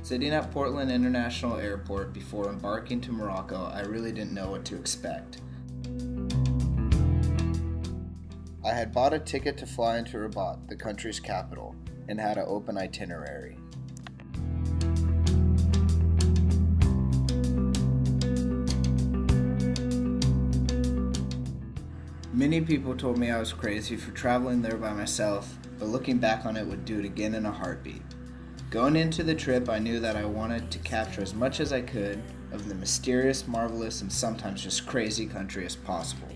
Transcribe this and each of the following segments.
Sitting at Portland International Airport before embarking to Morocco, I really didn't know what to expect. I had bought a ticket to fly into Rabat, the country's capital, and had an open itinerary. Many people told me I was crazy for traveling there by myself, but looking back on it would do it again in a heartbeat. Going into the trip, I knew that I wanted to capture as much as I could of the mysterious, marvelous, and sometimes just crazy country as possible.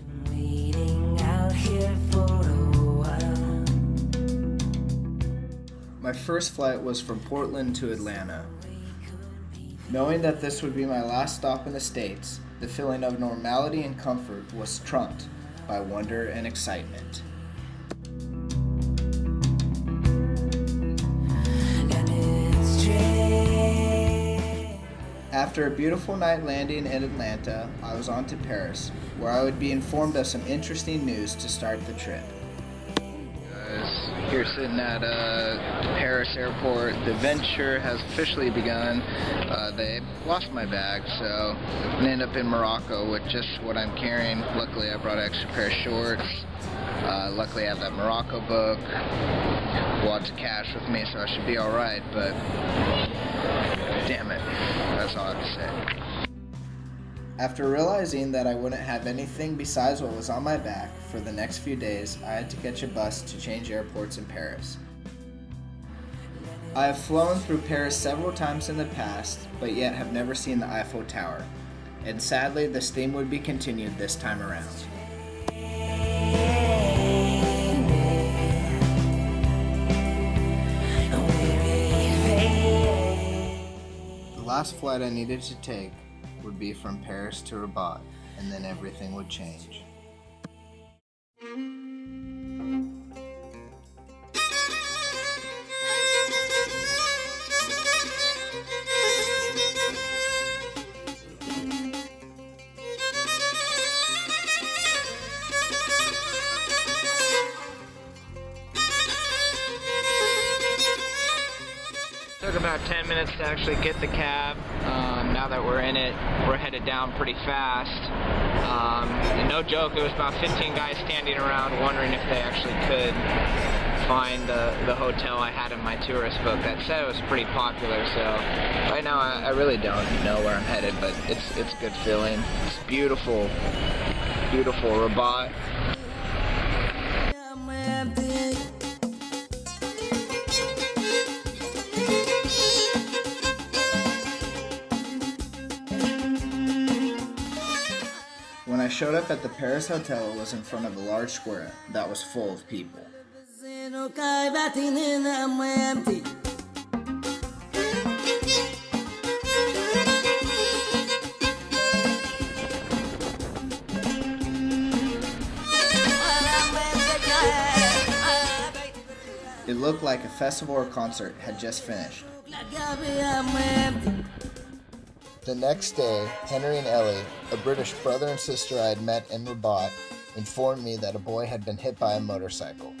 My first flight was from Portland to Atlanta. Knowing that this would be my last stop in the States, the feeling of normality and comfort was trumped by wonder and excitement. After a beautiful night landing in Atlanta, I was on to Paris, where I would be informed of some interesting news to start the trip. Here sitting at Paris airport, the adventure has officially begun. They lost my bag, so I ended up in Morocco with just what I'm carrying. Luckily I brought an extra pair of shorts. Luckily I have that Morocco book, lots of cash with me, so I should be alright, but damn it, that's all I have to say. After realizing that I wouldn't have anything besides what was on my back for the next few days, I had to catch a bus to change airports in Paris. I have flown through Paris several times in the past, but yet have never seen the Eiffel Tower, and sadly this theme would be continued this time around. The last flight I needed to take would be from Paris to Rabat, and then everything would change. Took about 10 minutes to actually get the cab. Now that we're in it, we're headed down pretty fast. And no joke, it was about 15 guys standing around wondering if they actually could find the hotel I had in my tourist book that said it was pretty popular. So right now I really don't know where I'm headed, but it's a good feeling. It's beautiful, beautiful Rabat. When I showed up at the Paris hotel, it was in front of a large square that was full of people. It looked like a festival or concert had just finished. The next day, Henry and Ellie, a British brother and sister I had met in Rabat, informed me that a boy had been hit by a motorcycle.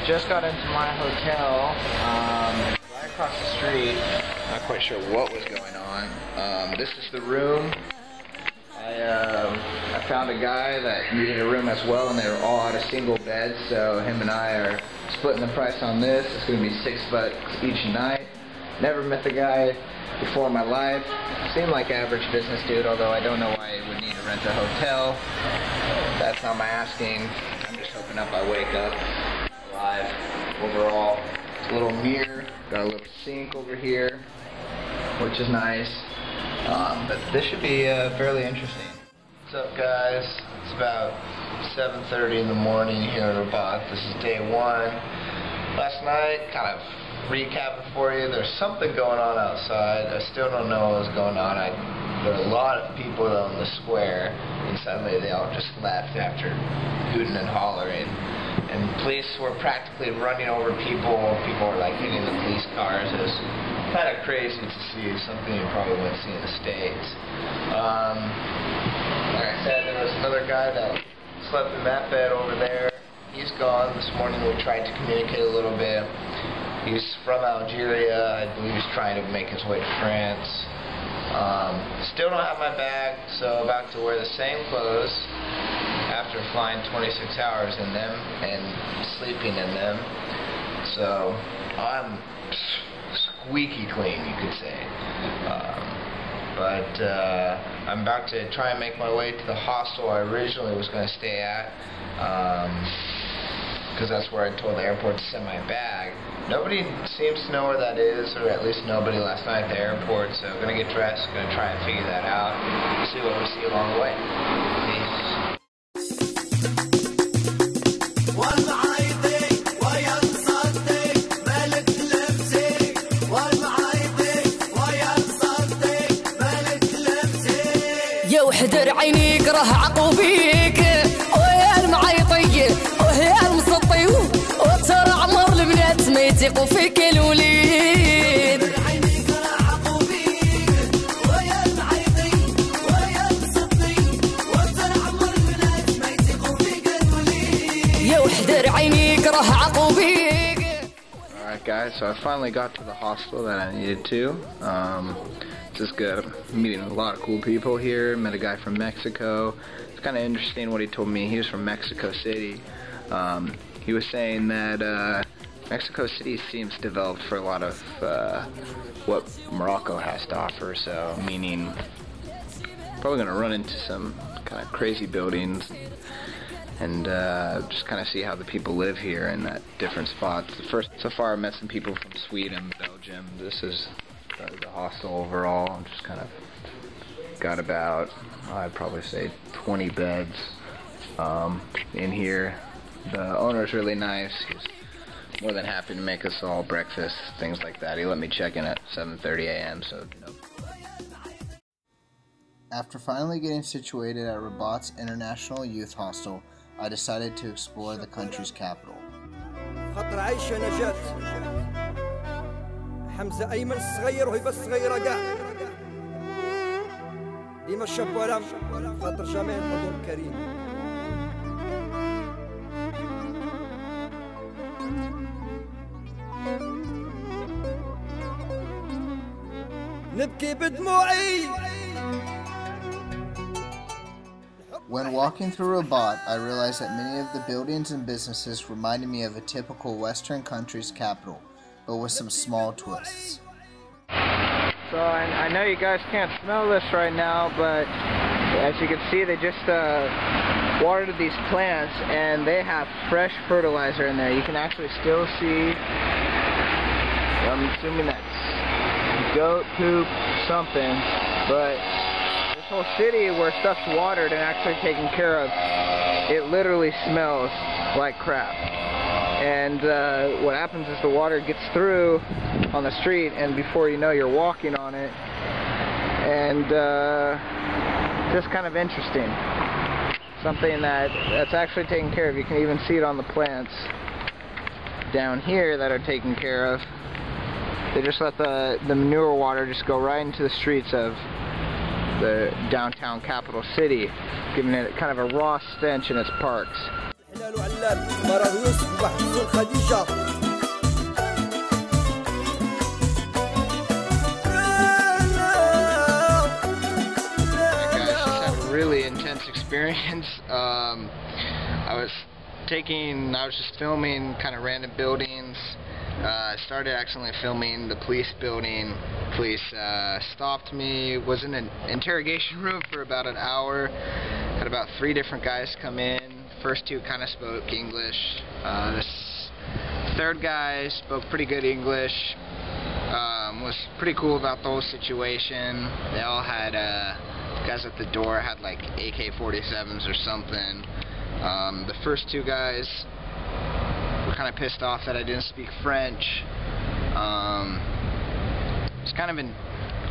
Just got into my hotel, right across the street. Not quite sure what was going on. This is the room. I found a guy that needed a room as well, and they were all out of single beds, so him and I are splitting the price on this. It's going to be $6 each night. Never met the guy before in my life. Seemed like average business dude, although I don't know why he would need to rent a hotel. That's not my asking. I'm just hoping up I wake up alive. Overall, it's a little mirror, got a little sink over here, which is nice, but this should be fairly interesting. What's up, guys? It's about 7:30 in the morning here in Rabat. This is day one. Last night, kind of recapping for you, there's something going on outside. I still don't know what was going on. There were a lot of people on the square, and suddenly they all just left after hooting and hollering. and police were practically running over people. People were like hitting the police cars. It was kind of crazy to see, something you probably wouldn't see in the States. Like I said, there was another guy that slept in that bed over there. He's gone. This morning we tried to communicate a little bit. He's from Algeria. I believe he's trying to make his way to France. Still don't have my bag, so about to wear the same clothes after flying 26 hours in them and sleeping in them. So I'm squeaky clean, you could say. But I'm about to try and make my way to the hostel I originally was going to stay at, because that's where I told the airport to send my bag. Nobody seems to know where that is, or at least nobody last night at the airport, so I'm going to get dressed, going to try and figure that out, see what we see along the way. Peace. وحدر عينيك راه عقوبيك ويا المعيطي ويا المسطي وترى عمر البنات ما يثيقوا فيك الوليد. عينيك راه عقوبيك ويا المعيطي ويا المسطي وترى عمر البنات ما يثيقوا فيك الوليد. يا وحدر عينيك راه عقوبيك. Alright guys, so I finally got to the hostel that I needed to. Just good. I'm meeting a lot of cool people here. Met a guy from Mexico. It's kind of interesting what he told me. He was from Mexico City. He was saying that Mexico City seems developed for a lot of what Morocco has to offer. So, meaning probably going to run into some kind of crazy buildings and just kind of see how the people live here in that different spots. So far I met some people from Sweden, Belgium. This is the hostel overall. Just kind of got about, I'd probably say 20 beds in here. The owner's really nice. He's more than happy to make us all breakfast, things like that. He let me check in at 7:30 a.m. so no. After finally getting situated at Rabat's International Youth Hostel, I decided to explore the country's capital. حمزة أيمن الصغير وهبة الصغيرة كاع ديما الشاب ولام خاطر جميع الحضور الكريم. نبكي بدموعي. When walking through Rabat, I realized that many of the buildings and businesses reminded me of a typical Western country's capital, but with some small twists. So I know you guys can't smell this right now, but as you can see, they just watered these plants and they have fresh fertilizer in there. You can actually still see, I'm assuming that's goat poop, something, but this whole city where stuff's watered and actually taken care of, it literally smells like crap. And what happens is the water gets through on the street, and before you know, you're walking on it, and just kind of interesting. Something that's actually taken care of. You can even see it on the plants down here that are taken care of. They just let the manure water just go right into the streets of the downtown capital city, giving it kind of a raw stench in its parks. Like I just had a really intense experience. I was just filming kind of random buildings. I started accidentally filming the police building. Police stopped me, was in an interrogation room for about an hour. Had about 3 different guys come in. First 2 kind of spoke English. This third guy spoke pretty good English. Was pretty cool about the whole situation. They all had, guys at the door had like AK-47s or something. The first 2 guys were kind of pissed off that I didn't speak French. It's kind of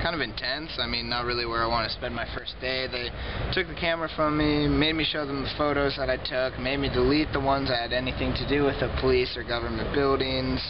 kind of intense. I mean, not really where I want to spend my first day. They took the camera from me, made me show them the photos that I took, made me delete the ones that had anything to do with the police or government buildings.